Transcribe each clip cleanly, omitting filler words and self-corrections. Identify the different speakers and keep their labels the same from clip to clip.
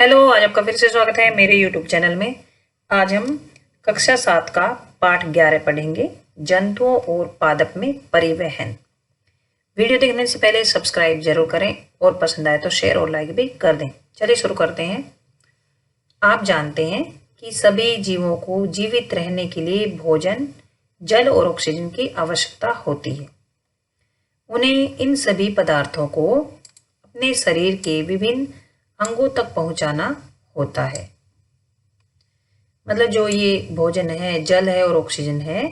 Speaker 1: Hello, आज आपका फिर से स्वागत है मेरे YouTube चैनल में। आज हम कक्षा 7 का पाठ 11 पढ़ेंगे, जंतुओं और पादप में परिवहन। वीडियो देखने से पहले सब्सक्राइब जरूर करें और पसंद आए तो शेयर और लाइक भी कर दें। चलिए शुरू करते हैं। आप जानते हैं कि सभी जीवों को जीवित रहने के लिए भोजन, जल और ऑक्सीजन की आवश्यकता होती है। उन्हें इन सभी पदार्थों को अपने शरीर के विभिन्न अंगों तक पहुंचाना होता है। मतलब जो ये भोजन है, जल है और ऑक्सीजन है,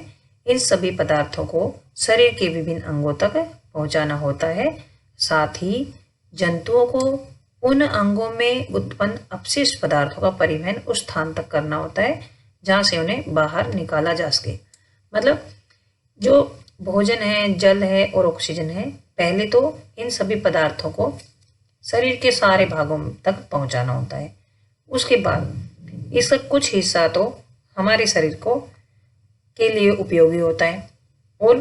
Speaker 1: इन सभी पदार्थों को शरीर के विभिन्न अंगों तक पहुंचाना होता है। साथ ही जंतुओं को उन अंगों में उत्पन्न अपशिष्ट पदार्थों का परिवहन उस स्थान तक करना होता है जहां से उन्हें बाहर निकाला जा सके। मतलब जो भोजन है, जल है और ऑक्सीजन है, पहले तो इन सभी पदार्थों को शरीर के सारे भागों तक पहुंचाना होता है। उसके बाद इसका कुछ हिस्सा तो हमारे शरीर को के लिए उपयोगी होता है और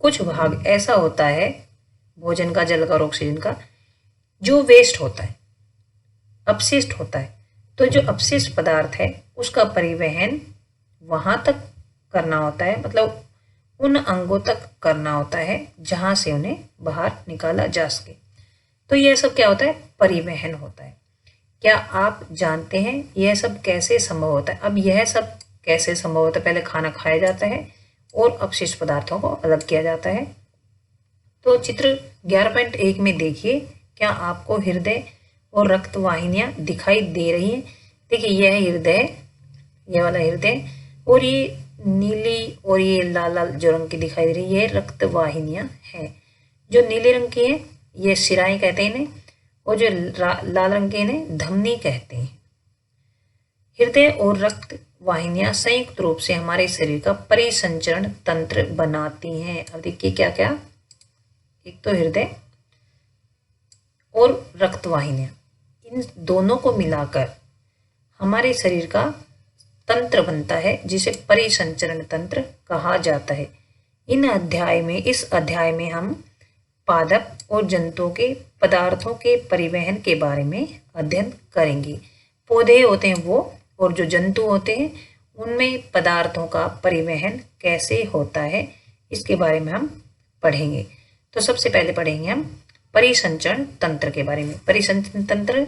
Speaker 1: कुछ भाग ऐसा होता है भोजन का, जल का और ऑक्सीजन का, जो वेस्ट होता है, अपशिष्ट होता है। तो जो अपशिष्ट पदार्थ है उसका परिवहन वहां तक करना होता है, मतलब उन अंगों तक करना होता है जहां से उन्हें बाहर निकाला जा सके। तो यह सब क्या होता है? परिवहन होता है। क्या आप जानते हैं यह सब कैसे संभव होता है? अब यह सब कैसे संभव होता है? पहले खाना खाया जाता है और अपशिष्ट पदार्थों को अलग किया जाता है। तो चित्र 11.1 में देखिए, क्या आपको हृदय और रक्त वाहिनियां दिखाई दे रही हैं? देखिए, यह हृदय, यह वाला हृदय, और ये नीली और ये लाल लाल जो रंग की दिखाई दे रही है, ये रक्त वाहिनियां हैं। जो नीले रंग की है ये शिराएं कहते हैं इन्हें, और जो लाल रंग के इन्हें धमनी कहते हैं। हृदय और रक्त वाहिनियां संयुक्त रूप से हमारे शरीर का परिसंचरण तंत्र बनाती हैं। अब देखिए क्या क्या, एक तो हृदय और रक्त वाहिनियां, इन दोनों को मिलाकर हमारे शरीर का तंत्र बनता है जिसे परिसंचरण तंत्र कहा जाता है। इस अध्याय में हम पादप और जंतुओं के पदार्थों के परिवहन के बारे में अध्ययन करेंगे। पौधे होते हैं वो, और जो जंतु होते हैं उनमें पदार्थों का परिवहन कैसे होता है, इसके बारे में हम पढ़ेंगे। तो सबसे पहले पढ़ेंगे हम परिसंचरण तंत्र के बारे में। परिसंचरण तंत्र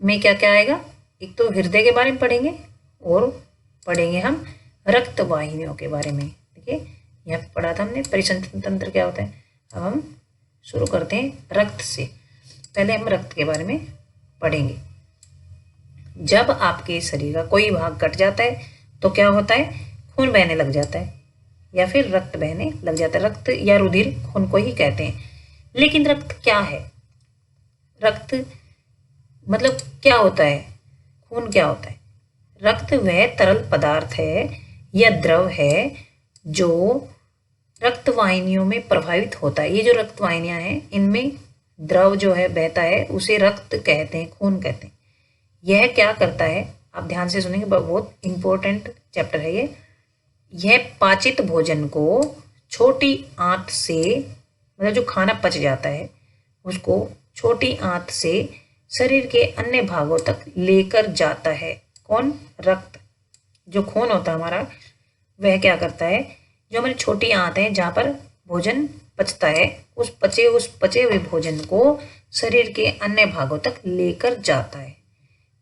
Speaker 1: में क्या क्या आएगा? एक तो हृदय के बारे में पढ़ेंगे और पढ़ेंगे हम रक्त वाहिनियों के बारे में। देखिए, यहाँ पढ़ा था हमने परिसंचरण तंत्र क्या होता है। अब हम शुरू करते हैं रक्त से। पहले हम रक्त के बारे में पढ़ेंगे। जब आपके शरीर का कोई भाग कट जाता है तो क्या होता है? खून बहने लग जाता है या फिर रक्त बहने लग जाता है। रक्त या रुधिर खून को ही कहते हैं। लेकिन रक्त क्या है? रक्त मतलब क्या होता है? खून क्या होता है? रक्त वह तरल पदार्थ है या द्रव है जो रक्त वाहिनियों में प्रभावित होता है। ये जो रक्त वाहिनियां हैं, इनमें द्रव जो है बहता है, उसे रक्त कहते हैं, खून कहते हैं। यह क्या करता है? आप ध्यान से सुनेंगे, बहुत इंपॉर्टेंट चैप्टर है ये। यह पाचित भोजन को छोटी आंत से, मतलब जो खाना पच जाता है उसको छोटी आंत से शरीर के अन्य भागों तक लेकर जाता है। कौन? रक्त। जो खून होता है हमारा, वह क्या करता है? जो हमारी छोटी आंत है जहाँ पर भोजन पचता है, उस पचे हुए भोजन को शरीर के अन्य भागों तक लेकर जाता है।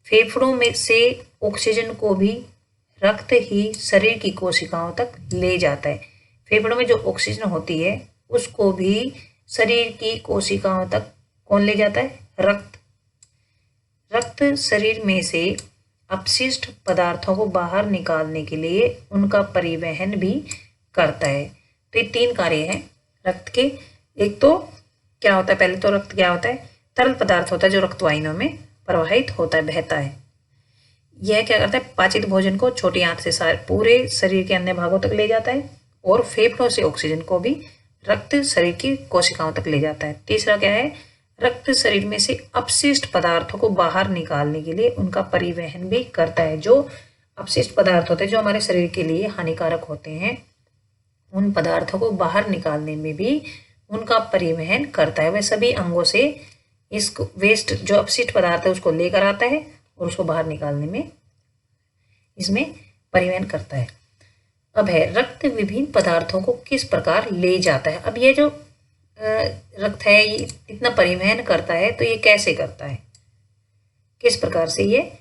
Speaker 1: फेफड़ों में से ऑक्सीजन को भी रक्त ही शरीर की कोशिकाओं तक ले जाता है। फेफड़ों में जो ऑक्सीजन होती है उसको भी शरीर की कोशिकाओं तक कौन ले जाता है? रक्त। रक्त शरीर में से अपशिष्ट पदार्थों को बाहर निकालने के लिए उनका परिवहन भी करता है। तो ये 3 कार्य हैं रक्त के। एक तो क्या होता है? पहले तो रक्त क्या होता है? तरल पदार्थ होता है जो रक्त वाहिनियों में प्रवाहित होता है, बहता है। यह क्या करता है? पाचित भोजन को छोटी आंत से पूरे शरीर के अन्य भागों तक ले जाता है, और फेफड़ों से ऑक्सीजन को भी रक्त शरीर की कोशिकाओं तक ले जाता है। तीसरा क्या है? रक्त शरीर में से अपशिष्ट पदार्थों को बाहर निकालने के लिए उनका परिवहन भी करता है। जो अपशिष्ट पदार्थ होते हैं जो हमारे शरीर के लिए हानिकारक होते हैं, उन पदार्थों को बाहर निकालने में भी उनका परिवहन करता है। वह सभी अंगों से इस वेस्ट जो अपशिष्ट पदार्थ है उसको लेकर आता है और उसको बाहर निकालने में इसमें परिवहन करता है। अब है रक्त विभिन्न पदार्थों को किस प्रकार ले जाता है। अब ये जो रक्त है ये इतना परिवहन करता है तो ये कैसे करता है, किस प्रकार से ये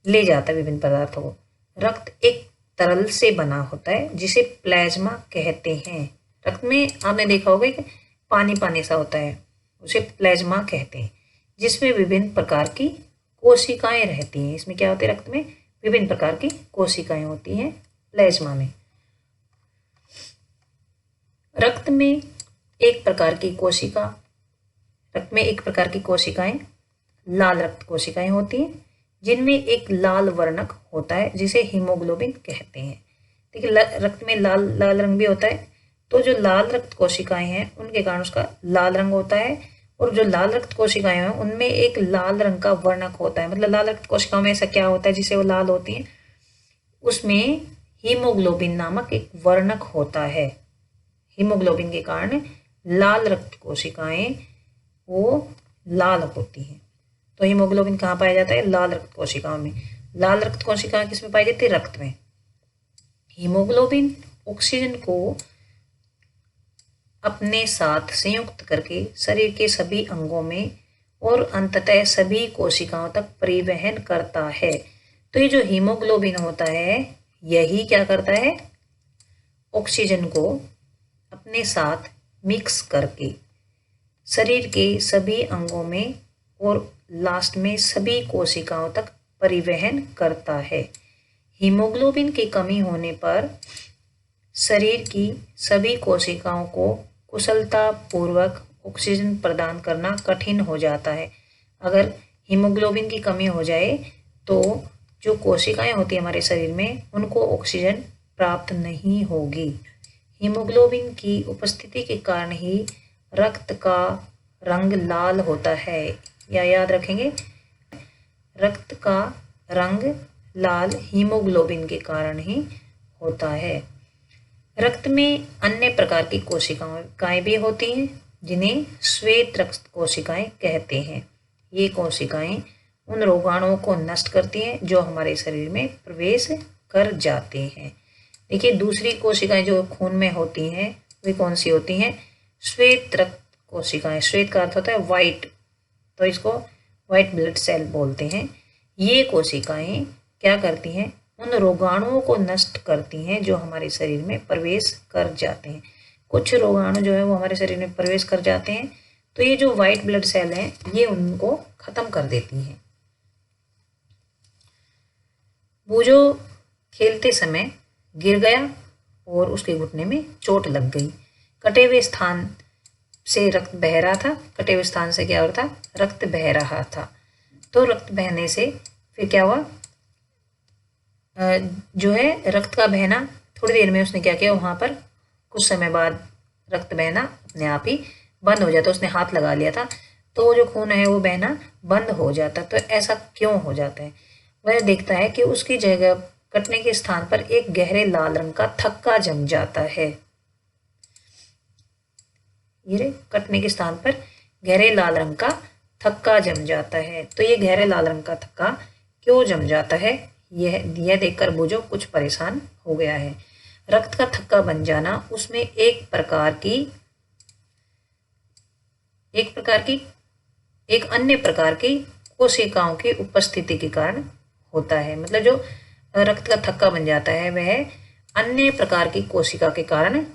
Speaker 1: ले जाता है विभिन्न पदार्थों को। रक्त एक तरल से बना होता है जिसे प्लाज्मा कहते हैं। रक्त में आपने देखा होगा कि पानी पानी सा होता है, उसे प्लाज्मा कहते हैं, जिसमें विभिन्न प्रकार की कोशिकाएं रहती हैं। इसमें क्या होते हैं, रक्त में विभिन्न प्रकार की कोशिकाएं होती हैं प्लाज्मा में। रक्त में एक प्रकार की कोशिकाएं लाल रक्त कोशिकाएं होती हैं, जिनमें एक लाल वर्णक होता है जिसे हीमोग्लोबिन कहते हैं। देखिए रक्त में लाल लाल रंग भी होता है, तो जो लाल रक्त कोशिकाएं हैं उनके कारण उसका लाल रंग होता है, और जो लाल रक्त कोशिकाएं हैं उनमें एक लाल रंग का वर्णक होता है। मतलब लाल रक्त कोशिकाओं में ऐसा क्या होता है जिससे वो लाल होती हैं, उसमें हीमोग्लोबिन नामक एक वर्णक होता है। हीमोग्लोबिन के कारण लाल रक्त कोशिकाएं वो लाल होती हैं। तो हीमोग्लोबिन कहाँ पाया जाता है, लाल रक्त कोशिकाओं में। लाल रक्त कोशिकाएं किसमें पाई जाती है, रक्त में। हीमोग्लोबिन ऑक्सीजन को अपने साथ संयुक्त करके शरीर के सभी अंगों में और अंततः सभी कोशिकाओं तक परिवहन करता है। तो ये जो हीमोग्लोबिन होता है यही क्या करता है, ऑक्सीजन को अपने साथ मिक्स करके शरीर के सभी अंगों में और लास्ट में सभी कोशिकाओं तक परिवहन करता है। हीमोग्लोबिन की कमी होने पर शरीर की सभी कोशिकाओं को कुशलता पूर्वक ऑक्सीजन प्रदान करना कठिन हो जाता है। अगर हीमोग्लोबिन की कमी हो जाए तो जो कोशिकाएं होती हैं हमारे शरीर में उनको ऑक्सीजन प्राप्त नहीं होगी। हीमोग्लोबिन की उपस्थिति के कारण ही रक्त का रंग लाल होता है, या याद रखेंगे, रक्त का रंग लाल हीमोग्लोबिन के कारण ही होता है। रक्त में अन्य प्रकार की कोशिकाएं भी होती हैं जिन्हें श्वेत रक्त कोशिकाएं कहते हैं। ये कोशिकाएं उन रोगाणुओं को नष्ट करती हैं जो हमारे शरीर में प्रवेश कर जाते हैं। देखिए दूसरी कोशिकाएं जो खून में होती हैं वे कौन सी होती हैं, श्वेत रक्त कोशिकाएं। श्वेत का अर्थ होता है वाइट, तो इसको वाइट ब्लड सेल बोलते हैं। ये कोशिकाएं क्या करती हैं, उन रोगाणुओं को नष्ट करती हैं जो हमारे शरीर में प्रवेश कर जाते हैं। कुछ रोगाणु जो है वो हमारे शरीर में प्रवेश कर जाते हैं, तो ये जो वाइट ब्लड सेल हैं ये उनको खत्म कर देती हैं। बूझो खेलते समय गिर गया और उसके घुटने में चोट लग गई। कटे हुए स्थान से रक्त बह रहा था, कटे हुए स्थान से क्या हो रहा था, रक्त बह रहा था। तो रक्त बहने से फिर क्या हुआ, जो है रक्त का बहना थोड़ी देर में उसने क्या किया, वहाँ पर कुछ समय बाद रक्त बहना अपने आप ही बंद हो जाता। उसने हाथ लगा लिया था तो जो खून है वो बहना बंद हो जाता। तो ऐसा क्यों हो जाता है, वह देखता है कि उसकी जगह कटने के स्थान पर एक गहरे लाल रंग का थक्का जम जाता है। ये कटने के स्थान पर गहरे लाल रंग का थक्का जम जाता है। तो ये गहरे लाल रंग का थक्का क्यों जम जाता है, यह देखकर बूझो कुछ परेशान हो गया है। रक्त का थक्का बन जाना उसमें एक अन्य प्रकार की कोशिकाओं की उपस्थिति के कारण होता है। मतलब जो रक्त का थक्का बन जाता है वह अन्य प्रकार की कोशिका के कारण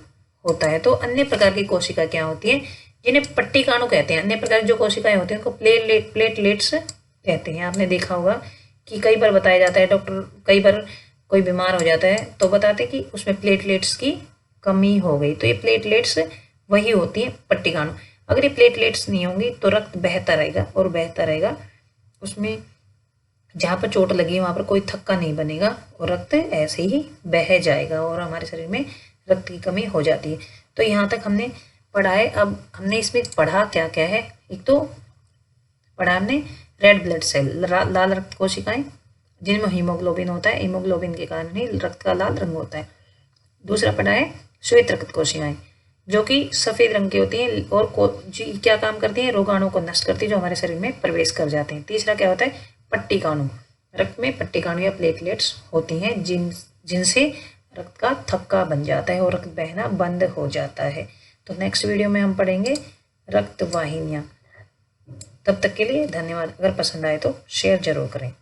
Speaker 1: होता है। तो अन्य प्रकार की कोशिका क्या होती है, जिन्हें पट्टिकाणु कहते हैं। अन्य प्रकार की जो कोशिकाएं होती हैं उनको प्लेटलेट्स कहते हैं। आपने देखा होगा कि कई बार बताया जाता है, डॉक्टर कई बार कोई बीमार हो जाता है तो बताते कि उसमें प्लेटलेट्स की कमी हो गई। तो ये प्लेटलेट्स वही होती हैं पट्टिकाणु। अगर ये प्लेटलेट्स नहीं होंगी तो रक्त बहता रहेगा और बहता रहेगा, उसमें जहाँ पर चोट लगी है वहाँ पर कोई थक्का नहीं बनेगा और रक्त ऐसे ही बह जाएगा और हमारे शरीर में रक्त की कमी हो जाती है। तो यहाँ तक हमने पढ़ा है। अब हमने इसमें पढ़ा क्या क्या है, एक तो पढ़ा हमने रेड ब्लड सेल, लाल रक्त कोशिकाएं जिनमें हीमोग्लोबिन होता है, हीमोग्लोबिन के कारण ही रक्त का लाल रंग होता है। दूसरा पढ़ा है श्वेत रक्त कोशिकाएं जो कि सफ़ेद रंग की होती हैं और जी क्या काम करती हैं, रोगाणुओं को नष्ट करती है जो हमारे शरीर में प्रवेश कर जाते हैं। तीसरा क्या होता है, पट्टिकाणु रक्त में पट्टिकाणु या प्लेटलेट्स होती हैं जिनसे रक्त का थक्का बन जाता है और रक्त बहना बंद हो जाता है। तो नेक्स्ट वीडियो में हम पढ़ेंगे रक्त वाहिनियाँ। तब तक के लिए धन्यवाद। अगर पसंद आए तो शेयर जरूर करें।